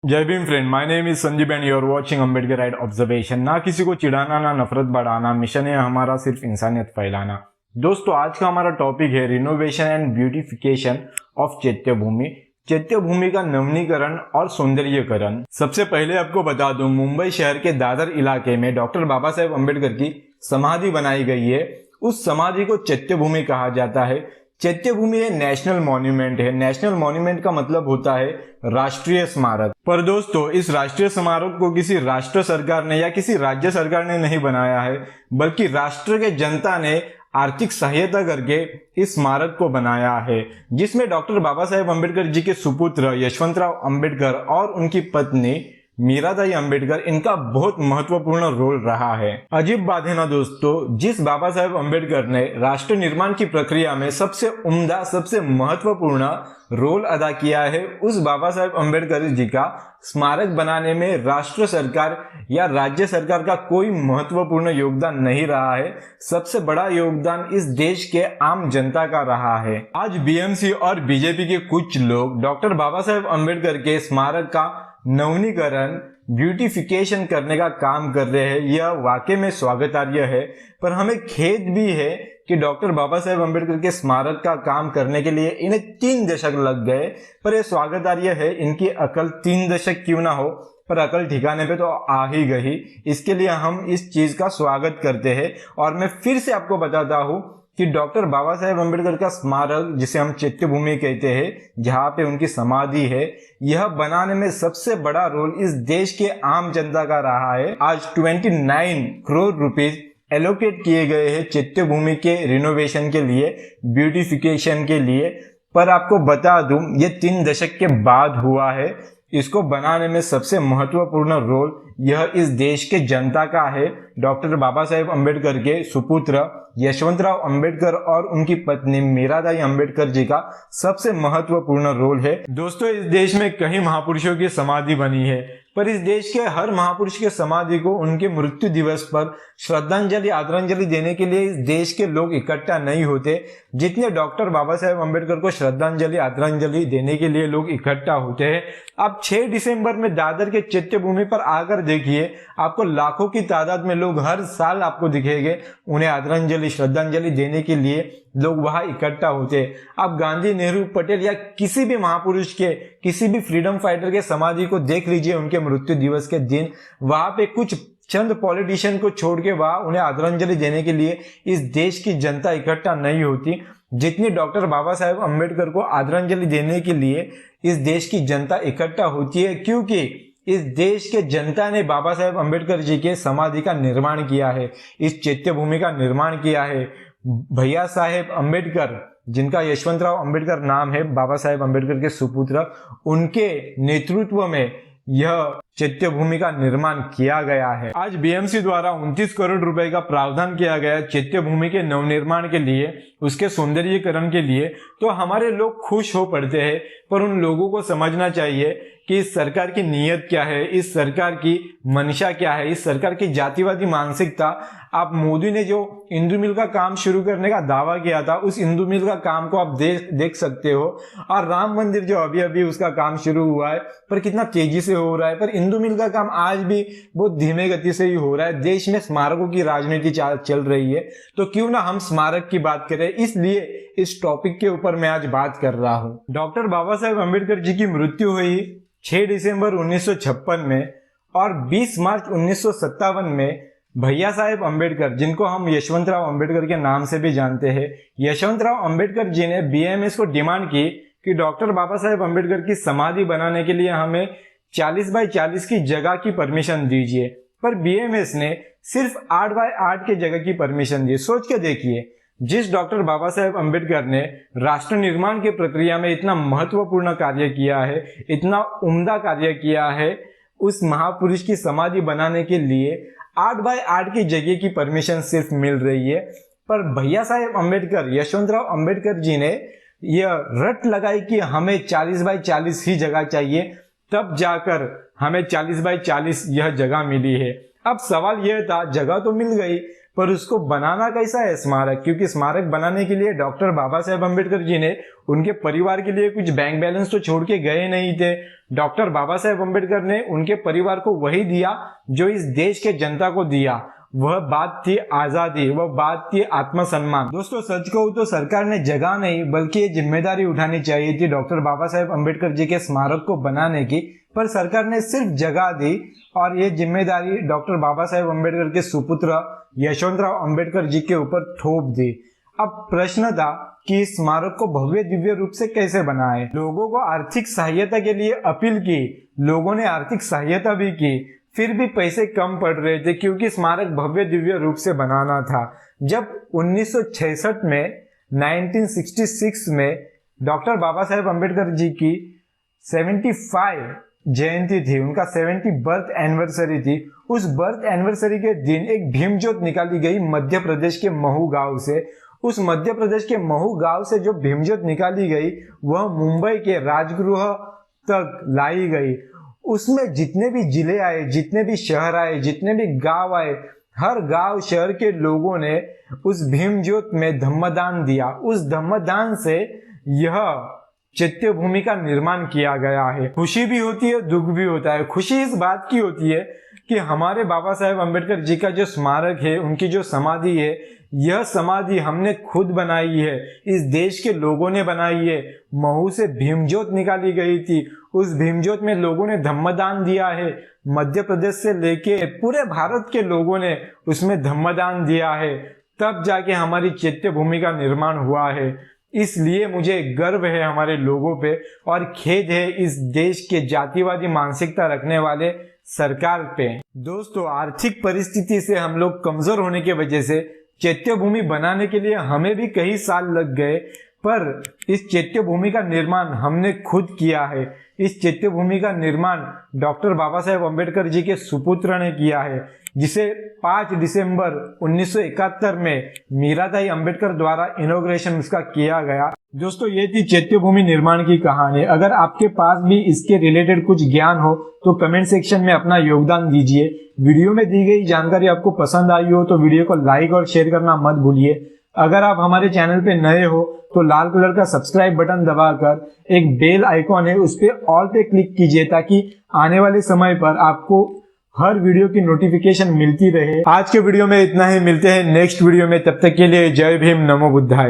जय Bhim friend, my name is Sanjeev and you are watching Ambedkar right observation. ना किसी को चिढ़ाना ना नफरत बढ़ाना, मिशन है हमारा सिर्फ इंसानियत फैलाना। दोस्तों, आज का हमारा टॉपिक है renovation and beautification of Chaityabhoomi. Chaityabhoomi का नवीनीकरण और सौंदर्यीकरण। सबसे पहले आपको बता दूं, मुंबई शहर के दादर इलाके में डॉक्टर बाबा साहेब अम्बेडकर की समाधि बनाई गई है। उस समाधि को चैत्यभूमि कहा जाता है। चैत्यभूमि एक नेशनल मॉन्यूमेंट है। नेशनल मॉन्यूमेंट का मतलब होता है राष्ट्रीय स्मारक। पर दोस्तों, इस राष्ट्रीय स्मारक को किसी राष्ट्र सरकार ने या किसी राज्य सरकार ने नहीं बनाया है, बल्कि राष्ट्र के जनता ने आर्थिक सहायता करके इस स्मारक को बनाया है, जिसमें डॉक्टर बाबा साहेब अम्बेडकर जी के सुपुत्र यशवंतराव अम्बेडकर और उनकी पत्नी मीराबाई अम्बेडकर, इनका बहुत महत्वपूर्ण रोल रहा है। अजीब बात है ना दोस्तों, जिस बाबा साहेब अम्बेडकर ने राष्ट्र निर्माण की प्रक्रिया में सबसे उम्दा, सबसे महत्वपूर्ण रोल अदा किया है, उस बाबा साहेब अम्बेडकर जी का स्मारक बनाने में राष्ट्र सरकार या राज्य सरकार का कोई महत्वपूर्ण योगदान नहीं रहा है। सबसे बड़ा योगदान इस देश के आम जनता का रहा है। आज बीएमसी और बीजेपी के कुछ लोग डॉक्टर बाबा साहेब अम्बेडकर के स्मारक का नवीनीकरण, ब्यूटिफिकेशन करने का काम कर रहे हैं। यह वाकई में स्वागतार्ह है, पर हमें खेद भी है कि डॉक्टर बाबा साहेब अम्बेडकर के स्मारक का काम करने के लिए इन्हें 3 दशक लग गए। पर यह स्वागतार्ह है, इनकी अकल 3 दशक क्यों ना हो, पर अकल ठिकाने पे तो आ ही गई। इसके लिए हम इस चीज का स्वागत करते हैं। और मैं फिर से आपको बताता हूं कि डॉक्टर बाबा साहेब अम्बेडकर का स्मारक, जिसे हम चैत्यभूमि कहते हैं, जहां पे उनकी समाधि है, यह बनाने में सबसे बड़ा रोल इस देश के आम जनता का रहा है। आज 29 करोड़ रुपीस एलोकेट किए गए हैं चैत्यभूमि के रिनोवेशन के लिए, ब्यूटिफिकेशन के लिए। पर आपको बता दूं, ये 3 दशक के बाद हुआ है। इसको बनाने में सबसे महत्वपूर्ण रोल यह इस देश के जनता का है। डॉक्टर बाबा साहेब अम्बेडकर के सुपुत्र यशवंतराव अम्बेडकर और उनकी पत्नी मीराबाई अम्बेडकर जी का सबसे महत्वपूर्ण रोल है। दोस्तों, इस देश में कई महापुरुषों की समाधि बनी है, पर इस देश के हर महापुरुष के समाधि को उनके मृत्यु दिवस पर श्रद्धांजलि, आदरांजलि देने के लिए इस देश के लोग इकट्ठा नहीं होते, जितने डॉक्टर बाबा साहेब अम्बेडकर को श्रद्धांजलि, आदरांजलि देने के लिए लोग इकट्ठा होते हैं। आप 6 दिसंबर में दादर के चैत्यभूमि पर आकर देखिए, आपको लाखों की तादाद में लोग हर साल आपको दिखेंगे। उन्हें आदरांजलि, श्रद्धांजलि देने के लिए लोग वहां इकट्ठा होते हैं। आप गांधी, नेहरू, पटेल या किसी भी महापुरुष के, किसी भी फ्रीडम फाइटर के समाधि को देख लीजिए उनके मृत्यु दिवस के दिन, वहां पे कुछ चंद पॉलिटिशियन को छोड़ के वहां उन्हें आदरांजलि देने के लिए इस देश की जनता इकट्ठा नहीं होती, जितनी डॉक्टर बाबा साहेब अम्बेडकर को आदरांजलि देने के लिए इस देश की जनता इकट्ठा होती है। क्योंकि इस देश के जनता ने बाबा साहेब अम्बेडकर जी के समाधि का निर्माण किया है, इस चैत्यभूमि का निर्माण किया है। भैया साहेब अम्बेडकर, जिनका यशवंतराव अम्बेडकर नाम है, बाबा साहेब अम्बेडकर के सुपुत्र, उनके नेतृत्व में यह चैत्यभूमि का निर्माण किया गया है। आज बीएमसी द्वारा 29 करोड़ रुपए का प्रावधान किया गया चैत्यभूमि के नवनिर्माण के लिए, उसके सौंदर्यीकरण के लिए। तो हमारे लोग खुश हो पड़ते हैं, पर उन लोगों को समझना चाहिए कि इस सरकार की नीयत क्या है, इस सरकार की मंशा क्या है, इस सरकार की जातिवादी मानसिकता। आप मोदी ने जो इंदू मिल का काम शुरू करने का दावा किया था, उस इंदू मिल का काम को आप देख सकते हो। और राम मंदिर जो अभी अभी उसका काम शुरू हुआ है, पर कितना तेजी से हो रहा है। पर इंदू मिल का काम आज भी बहुत धीमे गति से ही हो रहा है। देश में स्मारकों की राजनीति चल रही है, तो क्यों ना हम स्मारक की बात करें। इसलिए इस टॉपिक के ऊपर मैं आज बात कर रहा हूं। डॉक्टर बाबा साहेब अम्बेडकर जी की मृत्यु हुई 6 दिसंबर 1956 में, और 20 मार्च 1957 में भैया साहेब अम्बेडकर, जिनको हम यशवंतराव अम्बेडकर के नाम से भी जानते हैं, यशवंतराव अम्बेडकर जी ने बीएमएस को डिमांड की कि डॉक्टर बाबा साहेब अम्बेडकर की समाधि बनाने के लिए हमें 40 बाय 40 की जगह की परमिशन दीजिए। पर बीएमएस ने सिर्फ 8 बाय 8 की जगह की परमिशन दी। सोच के देखिए, जिस डॉक्टर बाबा साहेब अम्बेडकर ने राष्ट्र निर्माण की प्रक्रिया में इतना महत्वपूर्ण कार्य किया है, इतना उम्दा कार्य किया है, उस महापुरुष की समाधि बनाने के लिए 8 बाय 8 की जगह की परमिशन सिर्फ मिल रही है। पर भैया साहेब अम्बेडकर, यशवंतराव अम्बेडकर जी ने यह रट लगाई कि हमें 40 बाय 40 ही जगह चाहिए, तब जाकर हमें 40 बाय 40 यह जगह मिली है। अब सवाल यह था, जगह तो मिल गई, पर उसको बनाना कैसा है स्मारक, क्योंकि स्मारक बनाने के लिए डॉक्टर बाबा साहेब अम्बेडकर जी ने उनके परिवार के लिए कुछ बैंक बैलेंस तो छोड़ के गए नहीं थे। डॉक्टर बाबा साहेब अम्बेडकर ने उनके परिवार को वही दिया जो इस देश के जनता को दिया। वह बात थी आजादी, वह बात थी आत्मसम्मान। दोस्तों सच कहूं तो सरकार ने जगह नहीं बल्कि ये जिम्मेदारी उठानी चाहिए थी डॉक्टर बाबा साहेब अम्बेडकर जी के स्मारक को बनाने की, पर सरकार ने सिर्फ जगह दी और ये जिम्मेदारी डॉक्टर बाबा साहेब अम्बेडकर के सुपुत्र यशवंतराव अम्बेडकर जी के ऊपर थोप दी। अब प्रश्न था कि इस स्मारक को भव्य दिव्य रूप से कैसे बनाए। लोगों को आर्थिक सहायता के लिए अपील की, लोगों ने आर्थिक सहायता भी की, फिर भी पैसे कम पड़ रहे थे क्योंकि स्मारक भव्य दिव्य रूप से बनाना था। जब 1966 में 1966 में डॉक्टर बाबा साहेब अम्बेडकर जी की 75 जयंती थी, उनका 70 बर्थ एनिवर्सरी थी, उस बर्थ एनिवर्सरी के दिन एक भीम ज्योत निकाली गई मध्य प्रदेश के महू गांव से। उस मध्य प्रदेश के महू गांव से जो भीम ज्योत निकाली गई वह मुंबई के राजगृह तक लाई गई। उसमें जितने भी जिले आए, जितने भी शहर आए, जितने भी गांव आए, हर गांव शहर के लोगों ने उस भीम ज्योत में धम्मदान दिया। उस धम्मदान से यह चैत्य भूमि का निर्माण किया गया है। खुशी भी होती है, दुख भी होता है। खुशी इस बात की होती है कि हमारे बाबा साहेब अम्बेडकर जी का जो स्मारक है, उनकी जो समाधि है, यह समाधि हमने खुद बनाई है, इस देश के लोगों ने बनाई है। महू से भीमज्योत निकाली गई थी, उस भीमज्योत में लोगों ने धम्मदान दिया है। मध्य प्रदेश से लेके पूरे भारत के लोगों ने उसमें धम्मदान दिया है, तब जाके हमारी चैत्य भूमि का निर्माण हुआ है। इसलिए मुझे गर्व है हमारे लोगों पे और खेद है इस देश के जातिवादी मानसिकता रखने वाले सरकार पे। दोस्तों आर्थिक परिस्थिति से हम लोग कमजोर होने की वजह से चैत्य भूमि बनाने के लिए हमें भी कई साल लग गए, पर इस चैत्य भूमि का निर्माण हमने खुद किया है। इस चैत्य भूमि का निर्माण डॉक्टर बाबा साहेब अम्बेडकर जी के सुपुत्र ने किया है, जिसे 5 दिसंबर 1971 में मीराबाई अम्बेडकर द्वारा इनॉग्रेशन उसका किया गया। दोस्तों ये थी चैत्य भूमि निर्माण की कहानी। अगर आपके पास भी इसके रिलेटेड कुछ ज्ञान हो तो कमेंट सेक्शन में अपना योगदान दीजिए। वीडियो में दी गई जानकारी आपको पसंद आई हो तो वीडियो को लाइक और शेयर करना मत भूलिए। अगर आप हमारे चैनल पे नए हो तो लाल कलर का सब्सक्राइब बटन दबाकर एक बेल आइकॉन है उस पे ऑल पे क्लिक कीजिए ताकि आने वाले समय पर आपको हर वीडियो की नोटिफिकेशन मिलती रहे। आज के वीडियो में इतना ही, मिलते हैं नेक्स्ट वीडियो में, तब तक के लिए जय भीम, नमो बुद्धाय।